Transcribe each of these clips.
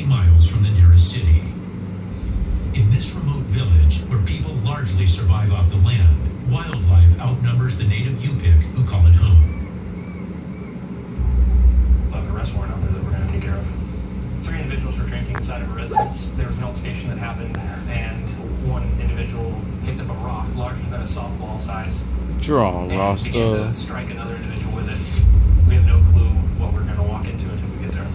miles from the nearest city. In this remote village, where people largely survive off the land, wildlife outnumbers the native Yupik who call it home. I have an arrest warrant out there that we're going to take care of. 3 individuals were drinking inside of a residence. There was an altercation that happened, and one individual picked up a rock larger than a softball size. Draw, and Rasta. began to strike another individual with it. We have no clue what we're going to walk into until we get there.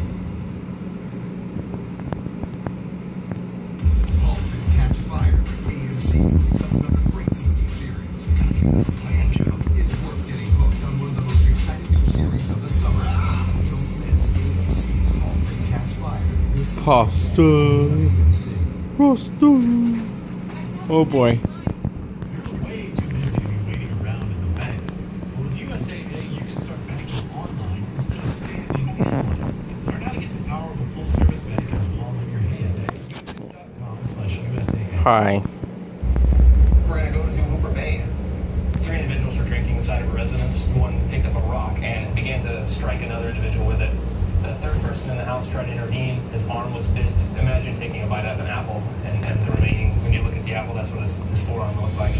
Halt and Catch Fire. AMC is another great TV series. It's worth getting hooked on one of the most exciting new series of the summer. Don't miss AMC's Halt and Catch Fire. This Pasta. AMC. Rasta. Oh boy. You're way too busy to be waiting around in the bank. Well, with USAA, you can start banking online instead of standing in line. Learn how to get the power of a full-service bank in the palm of your hand. .com/USAA. Hi. We're going to go to Hooper Bay. 3 individuals were drinking inside of a residence. One picked up a rock and began to strike another individual with it. The third person in the house tried to intervene. His arm was bit. Imagine taking a bite out of an apple, and the remaining, when you look at the apple, that's what his forearm looked like.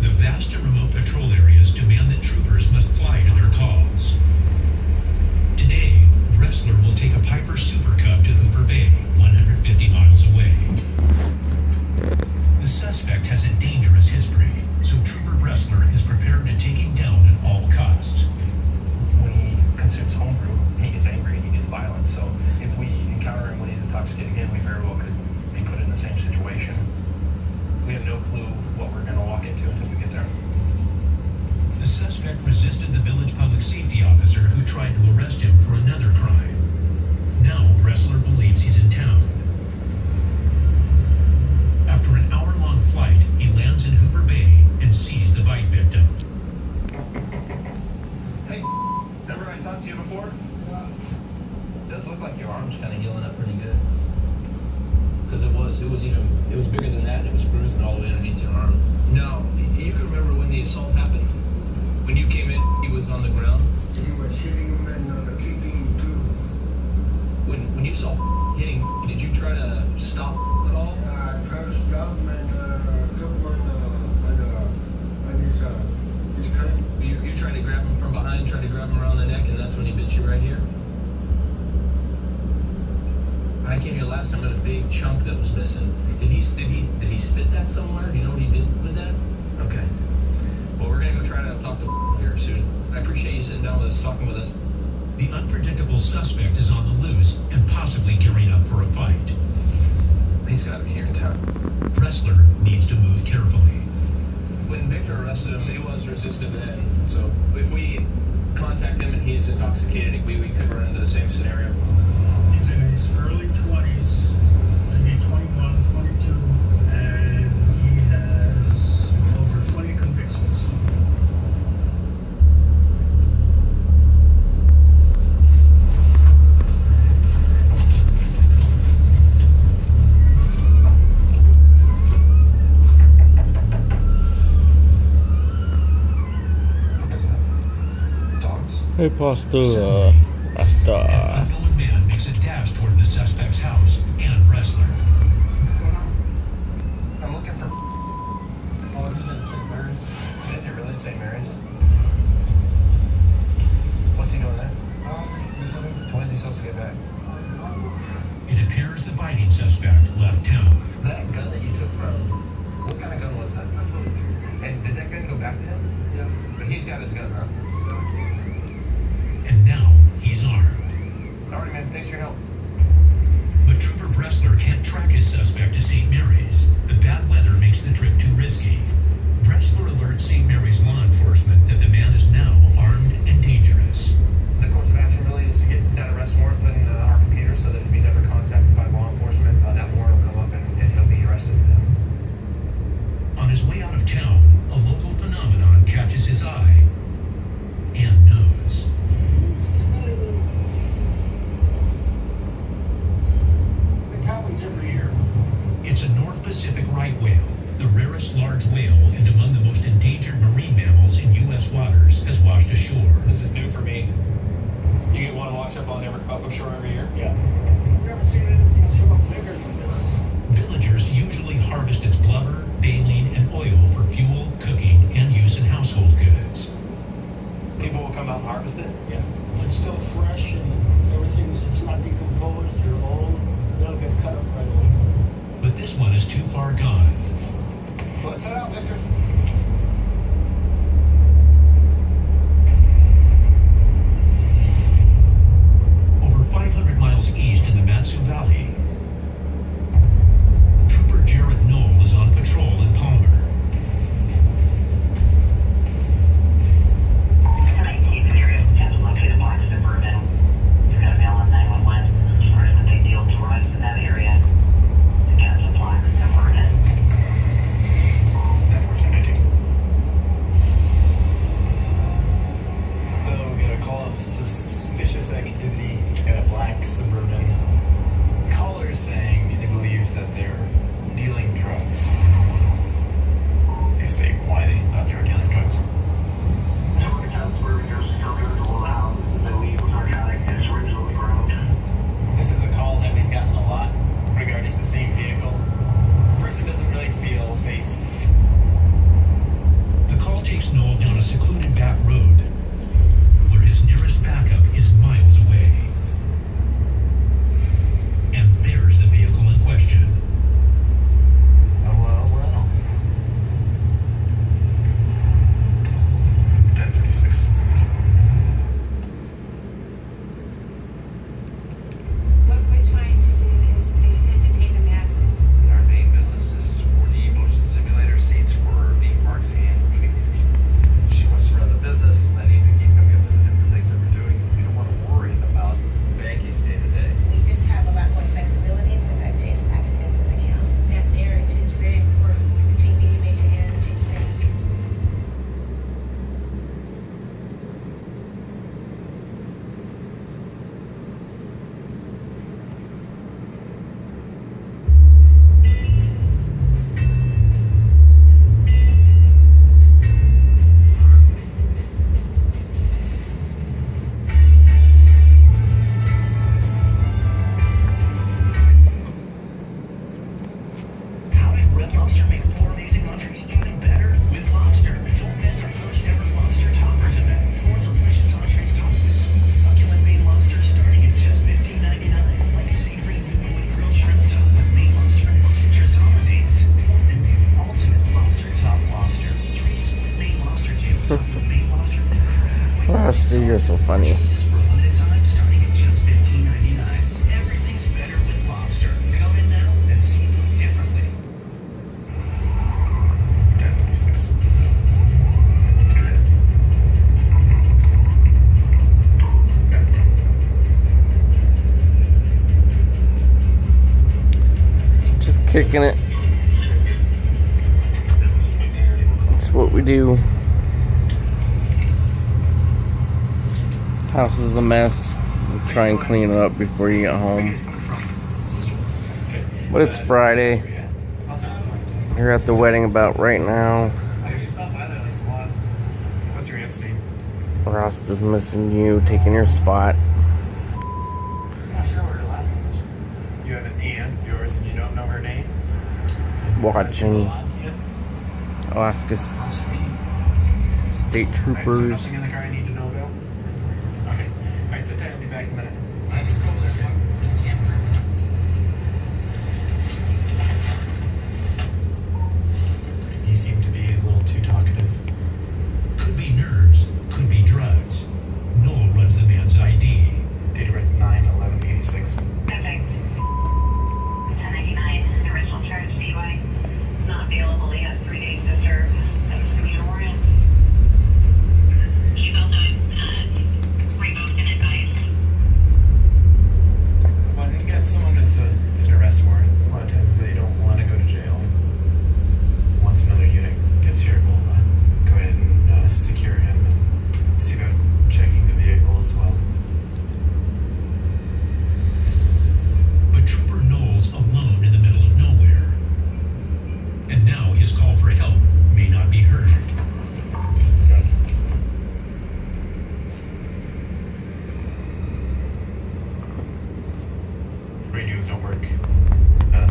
The vast and remote patrol areas demand that troopers must fly to their calls. Today, Bressler will take a Piper Super Cub to Hooper Bay, 150 miles away. The suspect has a dangerous history, so Trooper Bressler is prepared to take him down at all costs. When he consumes homebrew, he gets angry and he gets violent. So if we encounter him when he's intoxicated again, we very well could be put in the same situation. We have no clue what we're going to walk into until we get there. The suspect resisted the village public safety officer who tried to arrest him for another crime. Now Bressler believes he's in town. After an hour-long flight, he lands in Hooper Bay and sees the bite victim. Hey, remember I talked to you before? It does look like your arm's kind of healing up pretty good. Because it was bigger than that, and it was bruising all the way underneath your arm. No, you can remember when the assault happened? When you came in, he was on the ground. He was hitting him and kicking too. When you saw hitting, did you try to stop at all? I tried to stop him and took him on his cut. You tried to grab him from behind, tried to grab him around the neck, and that's when he bit you right here? When I came here last time, there was a big chunk that was missing. Did he spit that somewhere? Do you know what he did with that? Okay. Well, we're gonna go try to talk to here soon. I appreciate you sitting down with us, talking with us. The unpredictable suspect is on the loose and possibly gearing up for a fight. He's got to be here in town. Bressler needs to move carefully. When Victor arrested him, he was resistant then. So if we contact him and he's intoxicated, we could run into the same scenario. He's in his early 20s, maybe 21, 22, and he has over 20 convictions. Hey, Pasta. An Rasta. unknown man makes a dash toward the suspect's house and Bressler. I'm looking for... Oh, he's in St. Mary's. Is he really in St. Mary's? What's he doing there? When is he supposed to get back? It appears the biting suspect left town. That gun that you took from him, what kind of gun was that? And did that gun go back to him? Yeah. But he's got his gun, huh? And now he's armed. All right, man. Thanks for your help. But Trooper Bressler can't track his suspect to St. Mary's. The bad weather makes the trip too risky. Bressler alerts St. Mary's law enforcement that the man is now armed and dangerous. The course of action really is to get that arrest warrant put in our computer so that if he's ever contacted by law enforcement, that warrant will come up and he'll be arrested then. On his way out of town, a local phenomenon catches his eye and nose. It happens every year. It's a North Pacific right whale, the rarest large whale and among the most endangered marine mammals in U.S. waters, has washed ashore. This is new for me. You get one wash up on ashore every year? Yeah. never seen anything so much bigger than this. Villagers usually harvest its blubber, baleen, and oil for fuel, cooking, and use in household goods. People will come out and harvest it. Yeah. It's still fresh and it's not decomposed or old. They'll get cut up right away. But this one is too far gone. Let's head out, Victor. Over 500 miles east in the Matsu Valley, Trooper Jared Knoll is on patrol in Palmer. Suspicious activity at a black suburban. Callers saying they believe that they're dealing drugs. They state why they thought they were dealing drugs. This is a call that we've gotten a lot regarding the same vehicle. The person doesn't really feel safe. The call takes Knoll down a secluded back road, where his nearest backup is miles away. And there's the vehicle in question. Well. 1036. What we're trying to do is to entertain the masses. Our main business is for the motion simulator seats for the parks and communities. She wants to run the business. I need to keep coming up with the different things that we're doing. We don't want to worry about banking day to day. We just have a lot more flexibility for that Chase Packet business account. That marriage is very important between Media Mission and Chase Bank. How did Red Lobster make 4 amazing entrees even better with lobster? Don't miss our first ever Lobster Toppers event. 4 delicious entrees topped with sweet, succulent Maine lobster starting at just $15.99. Like savory Newwood grilled shrimp topped with Maine lobster and citrus hollandaise. Or the new ultimate lobster top lobster. 3 sweet Maine lobster tails topped with Maine lobster vinegar. Rusty, you're so funny. Choices for a limited time starting at just $15.99. Everything's better with lobster. Come in now and see food differently. 1036. Just kicking it. That's what we do. House is a mess. We'll try and clean it up before you get home. But it's Friday. You're at the wedding about right now. What's your aunt's name? Rasta's missing you, taking your spot. I'm not sure what her last name is. You have an aunt of yours and you don't know her name? Watching Alaska State Troopers. Nothing in the car I need to know about? Okay. Alright, sit tight, I'll be back in a minute. Alright, let's go over there. He seemed to be a little too talkative. Could be nerves, could be drugs. Knoll runs the man's ID. Date of birth 9/11/86. Perfect. 1099, the original charge DUI. Not available yet, 3 days to serve. That was the warrant. You felt that, revoked and advised. things don't work.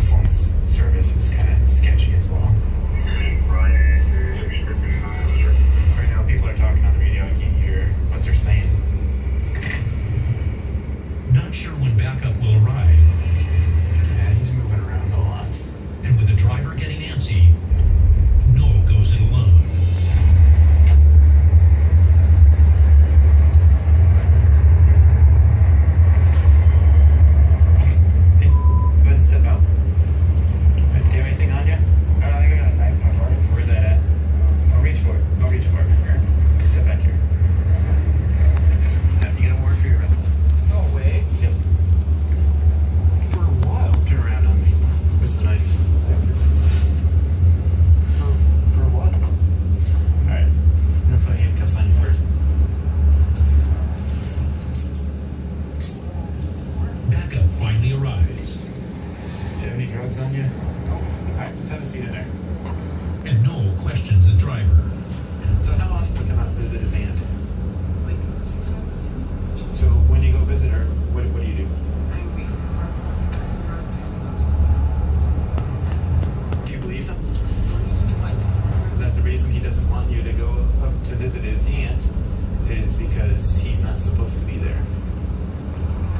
Phone service is kind of sketchy as well. Right now, people are talking on the radio. I can't hear what they're saying. Not sure when backup will arrive. Yeah, he's moving around a lot. And with the driver getting antsy, Noel goes it alone. Hey, go ahead and step out. Do you have anything on you? I got a knife in my pocket. Where's that at? I'll reach for it. I'll reach for it. Here. Just step back here. Now, you gonna work for your wrestling? No way. Yep. For a while. Turn around on me. Where's the knife? For what? Alright. I'm gonna put handcuffs on you first. Backup finally arrives, Do you have any drugs on you? Alright, just have a seat in there. and Noel questions the driver. So how often do you come out and visit his aunt? So when you go visit her, what do you do? Do you believe him? That the reason he doesn't want you to go up to visit his aunt is because he's not supposed to be there.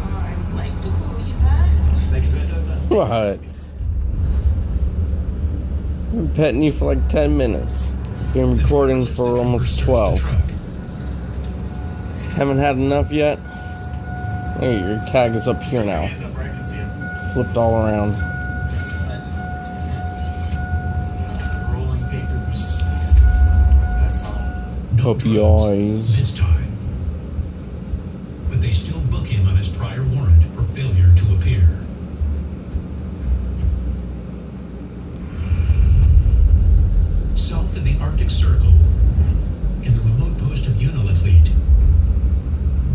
I would like to believe that. Because that doesn't. What? I've been petting you for like 10 minutes. Been recording for almost 12. Haven't had enough yet? Hey, your tag is up here now. Hands up where I can see him. Flipped all around. Rolling papers. That's all. No Puppy drugs eyes. this time. But they still book him on his prior warrant for failure to appear. South of the Arctic Circle, in the remote post of Unalakleet,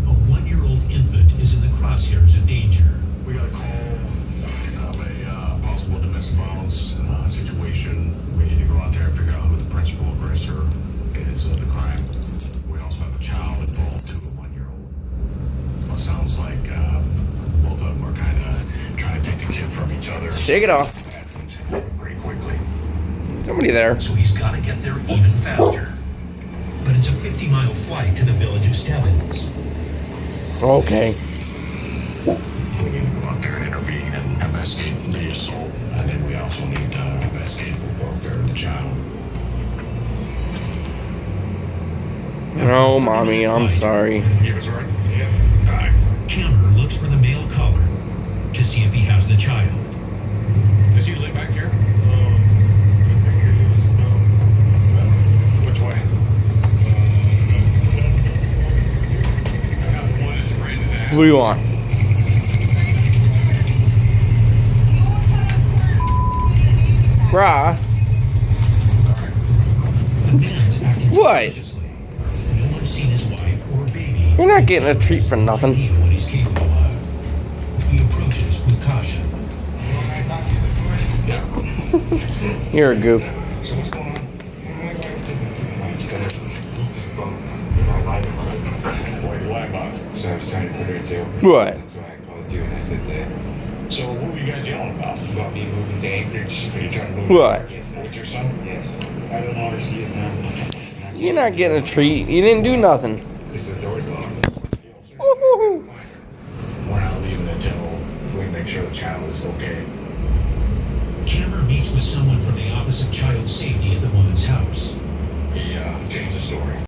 a 1-year-old infant is in the crosshairs of danger. We got a call of a possible domestic violence situation. We need to go out there and figure out who the principal aggressor is of the crime. We also have a child involved too, a 1-year-old. Well, sounds like both of them are kind of trying to take the kid from each other. Shake it off. Pretty quickly. Somebody there. So he's got to get there even faster. But it's a 50-mile flight to the village of Stebbins. Okay. We need to go out there and intervene and investigate the assault. And then we also need to investigate the welfare of the child. No, mommy, I'm sorry. You was right? Yeah. All right. Cameron looks for the male caller to see if he has the child. Is he live back here? I think it is, Which way? One is Brandon Ave. What do you want? Ross? The man's acting What? suspiciously. No one's seen his wife or baby. You're not getting a treat for nothing. Idea what he's capable of. He approaches with caution. You're a goof. So what's going on? Boy, the white box. So I was trying to put her in jail. What? That's why I called you and I said that. So what were you guys yelling about? About me moving to Anchorage. Are you trying to move? What? With your son? Yes. I don't know where she is now. You're not getting a treat. You didn't do nothing. Because the door's locked. Woohoo. We're not leaving until we make sure the child is okay. Cameron meets with someone from the Office of Child Safety at the woman's house. He changed the story.